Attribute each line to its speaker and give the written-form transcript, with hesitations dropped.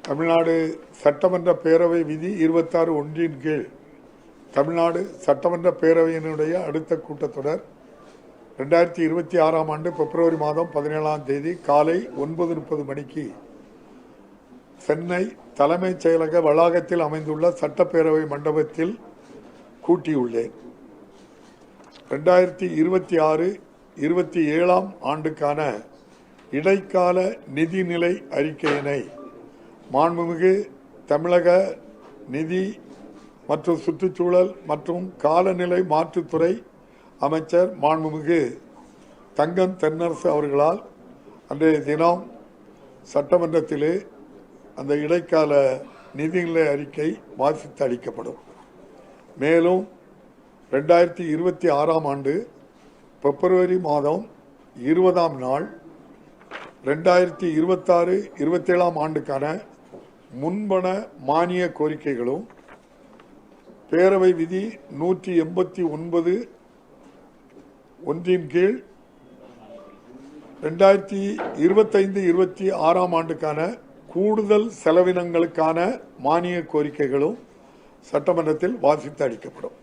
Speaker 1: தமிழ்நாடு சட்டமன்ற பேரவை விதி 26 ஒன்றின் கீழ் தமிழ்நாடு சட்டமன்ற பேரவையினுடைய அடுத்த கூட்டத்தொடர் 2026 ஆண்டு பிப்ரவரி மாதம் 17ஆம் தேதி காலை 9:30 மணிக்கு சென்னை தலைமைச் செயலக வளாகத்தில் அமைந்துள்ள சட்டப்பேரவை மண்டபத்தில் கூட்டியுள்ளேன். 2026-27 ஆண்டுக்கான இடைக்கால நிதிநிலை அறிக்கையினை மாண்புமிகு தமிழக நிதி மற்றும் சுற்றுச்சூழல் மற்றும் காலநிலை மாற்றுத்துறை அமைச்சர் மாண்புமிகு தங்கம் தென்னரசு அவர்களால் அன்றைய தினம் சட்டமன்றத்திலே அந்த இடைக்கால நிதிநிலை அறிக்கை வாசித்து அளிக்கப்படும். மேலும் 2026 ஆண்டு பிப்ரவரி மாதம் 20ஆம் நாள் 2026-27 ஆண்டுக்கான முன்பண மானிய கோரிக்கைகளும் பேரவை விதி 189 ஒன்றின் கீழ் 2025-26 ஆண்டுக்கான கூடுதல் செலவினங்களுக்கான மானிய கோரிக்கைகளும் சட்டமன்றத்தில் வாசித்து அளிக்கப்படும்.